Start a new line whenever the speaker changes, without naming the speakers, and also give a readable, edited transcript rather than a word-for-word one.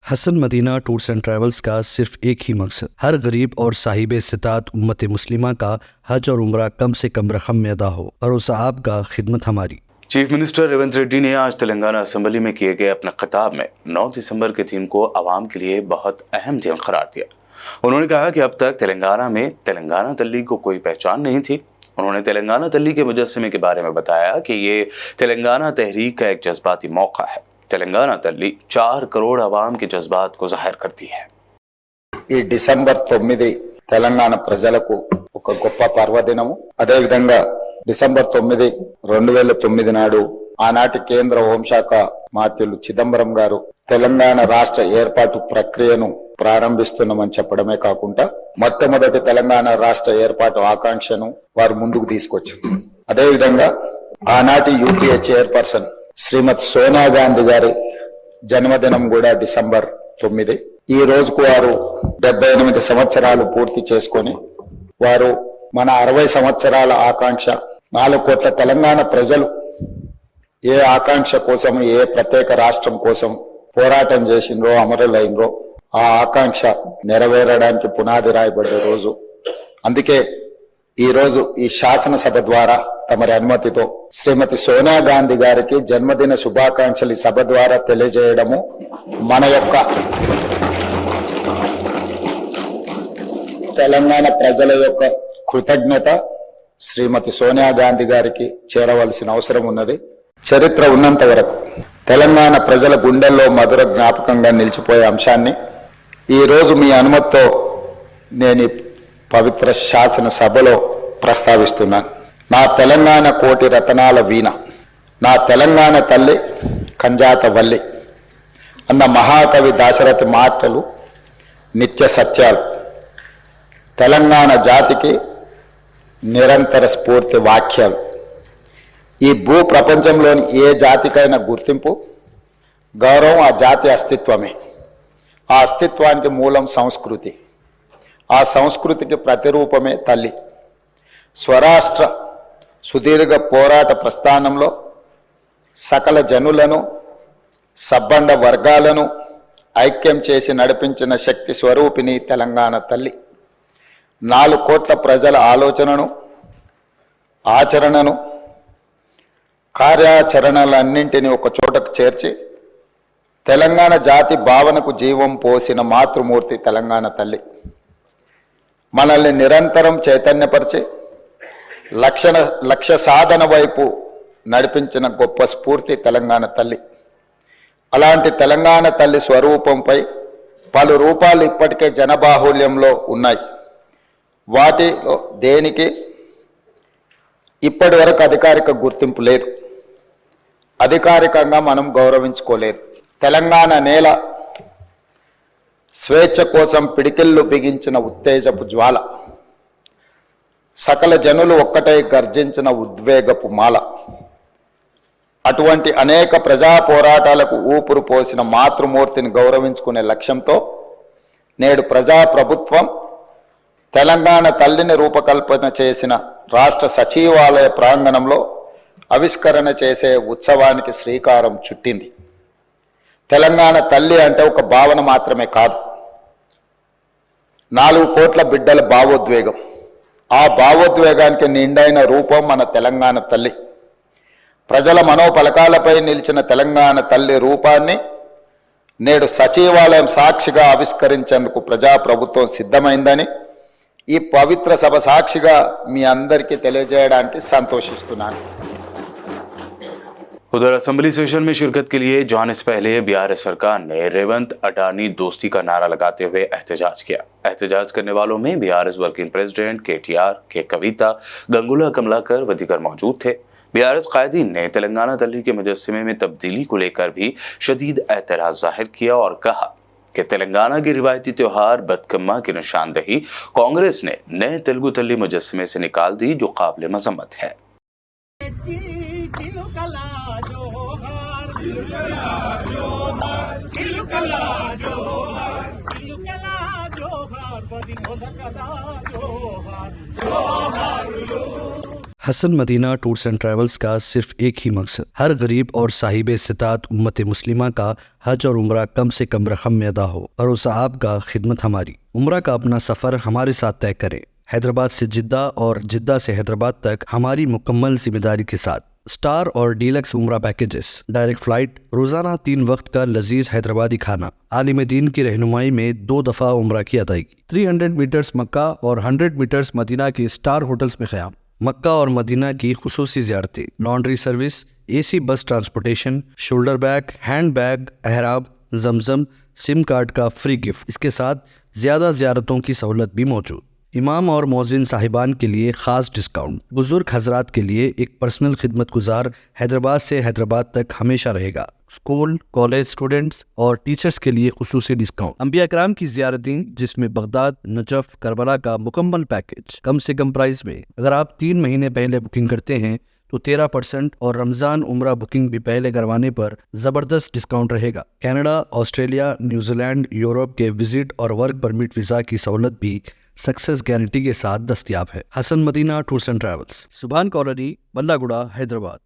Hasan Madina tours and travels का सिर्फ एक ही मकसद, हर गरीब और साहिब इस्तिताअत उम्मत मुस्लिमा का हज और उम्रा कम से कम रकम में अदा हो। भरोसा आपका, खिदमत हमारी।
चीफ मिनिस्टर रेवंत रेड्डी ने आज तेलंगाना असेंबली में किए गए अपने खिताब में 9 दिसंबर के दिन को आवाम के लिए बहुत अहम दिन करार दिया। उन्होंने कहा कि अब तक तेलंगाना में तेलंगाना तल्ली को कोई पहचान नहीं थी। उन्होंने तेलंगाना तल्ली के मुजस्समे के बारे में बताया कि ये तेलंगाना तहरीक का एक जज्बाती मौका है। तेलंगाना तल्ली 4 करोड़ आवाम के जज्बात को जाहिर करती है।
ఈ డిసెంబర్ 9 తెలంగాణ ప్రజలకు ఒక గొప్ప పర్వదినము. అదే విధంగా డిసెంబర్ 9, 2009 నాడు ఆనాటి కేంద్ర హోంశాఖ మంత్రులు చిదంబరం గారు తెలంగాణ రాష్ట్ర ఏర్పాటు ప్రక్రియను ప్రారంభిస్తున్నామని చెప్పడమే కాకుండా మొట్టమొదటి తెలంగాణ రాష్ట్ర ఏర్పాటు ఆకాంక్షను వారు ముందుకు తీసుకొచ్చారు. అదే విధంగా ఆనాటి యూపీఏ చైర్పర్సన్ శ్రీమతి సోనియా గాంధీ గారి జన్మదినం కూడా డిసెంబర్ 9. ఈ రోజుకు వారు 78 సంవత్సరాలు పూర్తి చేసుకొని వారు మన 60 సంవత్సరాల ఆకాంక్ష 4 కోట్ల తెలంగాణ ప్రజలు ఏ ఆకాంక్ష కోసం, ఏ ప్రత్యేక రాష్ట్రం కోసం పోరాటం చేసిండ్రో, అమరులైనరో ఆ ఆకాంక్ష నెరవేరడానికి పునాది రాయబడే రోజు. అందుకే ఈ రోజు ఈ శాసనసభ ద్వారా తమరి అనుమతితో శ్రీమతి సోనియా గాంధీ గారికి జన్మదిన శుభాకాంక్షలు ఈ సభ ద్వారా తెలియజేయడము మన యొక్క తెలంగాణ ప్రజల యొక్క కృతజ్ఞత శ్రీమతి సోనియా గాంధీ గారికి చేరవలసిన అవసరం ఉన్నది. చరిత్ర ఉన్నంత వరకు తెలంగాణ ప్రజల గుండెల్లో మధుర జ్ఞాపకంగా నిలిచిపోయే అంశాన్ని ఈ రోజు మీ అనుమతితో నేను పవిత్ర శాసన సభలో ప్రస్తావిస్తున్నాను. నా తెలంగాణ కోటి రతనాల వీణ, నా తెలంగాణ తల్లి కంజాత వల్లి అన్న మహాకవి దాశరథి మాటలు నిత్య సత్యాలు. తెలంగాణ జాతికి నిరంతర స్ఫూర్తి వాక్యాలు. ఈ భూ ప్రపంచంలోని ఏ జాతికైనా గుర్తింపు, గౌరవం ఆ జాతి అస్తిత్వమే. ఆ అస్తిత్వానికి మూలం సంస్కృతి. ఆ సంస్కృతికి ప్రతిరూపమే తల్లి. స్వరాష్ట్ర సుదీర్ఘ పోరాట ప్రస్థానంలో సకల జనులను, సబ్బండ వర్గాలను ఐక్యం చేసి నడిపించిన శక్తి స్వరూపిణి తెలంగాణ తల్లి. 4 కోట్ల ప్రజల ఆలోచనను, ఆచరణను, కార్యాచరణలన్నింటినీ ఒక చోటకు చేర్చి తెలంగాణ జాతి భావనకు జీవం పోసిన మాతృమూర్తి తెలంగాణ తల్లి. మనల్ని నిరంతరం చైతన్యపరిచి లక్ష్య సాధన వైపు నడిపించిన గొప్ప స్ఫూర్తి తెలంగాణ తల్లి. అలాంటి తెలంగాణ తల్లి స్వరూపంపై పలు రూపాలు ఇప్పటికే జనబాహుల్యంలో ఉన్నాయి. వాటిలో దేనికి ఇప్పటి వరకు అధికారిక గుర్తింపు లేదు. అధికారికంగా మనం గౌరవించుకోలేదు. తెలంగాణ నేల స్వేచ్ఛ కోసం పిడికిళ్ళు బిగించిన ఉత్తేజపు జ్వాల, సకల జనులు ఒక్కటై గర్జించిన ఉద్వేగపు మాల. అటువంటి అనేక ప్రజా పోరాటాలకు ఊపిరి పోసిన మాతృమూర్తిని గౌరవించుకునే లక్ష్యంతో నేడు ప్రజాప్రభుత్వం తెలంగాణ తల్లిని రూపకల్పన చేసిన రాష్ట్ర సచివాలయ ప్రాంగణంలో ఆవిష్కరణ చేసే ఉత్సవానికి శ్రీకారం చుట్టింది. తెలంగాణ తల్లి అంటే ఒక భావన మాత్రమే కాదు, 4 కోట్ల బిడ్డల భావోద్వేగం. ఆ భావోద్వేగానికి నిండైన రూపం మన తెలంగాణ తల్లి. ప్రజల మనోపలకాలపై నిలిచిన తెలంగాణ తల్లి రూపాన్ని నేడు సచివాలయం సాక్షిగా ఆవిష్కరించేందుకు ప్రజాప్రభుత్వం సిద్ధమైందని ఈ పవిత్ర సభ సాక్షిగా మీ అందరికీ తెలియజేయడానికి సంతోషిస్తున్నాను.
उधर असेंबली सेशन में शिरकत के लिए जाने से पहले बीआरएस सरकार ने रेवंत अडानी दोस्ती का नारा लगाते हुए एहतजाज किया। एहतजाज करने वालों में बीआरएस वर्किंग प्रेसिडेंट केटीआर, के कविता, गंगुला कमलाकर व दीगर मौजूद थे। बीआरएस कायदीन ने तेलंगाना तल्ली के मुजस्समे में तब्दीली को लेकर भी शदीद एतराज जाहिर किया और कहा कि तेलंगाना के रिवायती त्योहार बतकम्मा की निशानदेही कांग्रेस ने नए तेलुगु तल्ली मुजस्समे से निकाल दी, जो काबिल मजम्मत है।
Hasan Madina tours and travels का सिर्फ एक ही मकसद, हर गरीब और साहिब इस्तिताअत उम्मत मुस्लिमा का हज और उम्रा कम से कम रकम में अदा हो। भरोसा आपका, खिदमत हमारी। उम्रा का अपना सफ़र हमारे साथ तय करें। हैदराबाद से जिद्दा और जिद्दा से हैदराबाद तक हमारी मुकम्मल जिम्मेदारी के साथ। स्टार और डीलक्स उम्रा पैकेजेस, डायरेक्ट फ्लाइट, रोजाना 3 वक्त का लजीज हैदराबादी खाना, आलिम दीन की रहनुमाई में 2 दफ़ा उम्रा की अदायगी,
300 मीटर्स मक्का और 100 मीटर्स मदीना के स्टार होटल्स में क़याम,
मक्का और मदीना की खुसूसी ज़ियारतें, laundry service, AC bus transportation, shoulder bag, hand bag, अहराम, जमजम, सिम कार्ड का फ्री गिफ्ट। इसके साथ ज़्यादा ज़ियारतों की सहूलत भी मौजूद। इमाम और मौज़िन साहिबान के लिए ख़ास डिस्काउंट। बुजुर्ग हजरात के लिए एक पर्सनल खिदमत गुजार हैदराबाद से हैदराबाद तक हमेशा रहेगा।
स्कूल, कॉलेज स्टूडेंट्स और टीचर्स के लिए खुसूसी डिस्काउंट। अंबिया कराम की ज़ियारतें जिसमें बगदाद, नजफ, करबला का मुकम्मल पैकेज कम से कम प्राइस में। अगर आप 3 महीने पहले बुकिंग करते हैं तो 13% और रमज़ान उम्रा बुकिंग भी पहले करवाने पर ज़बरदस्त डिस्काउंट रहेगा। कनाडा, ऑस्ट्रेलिया, न्यूजीलैंड, यूरोप के विजिट और वर्क परमिट वीज़ा की सहूलत भी सक्सेस गारंटी के साथ दस्तयाब है। Hasan Madina tours and travels, Subhan colony, Ballaguda, Hyderabad.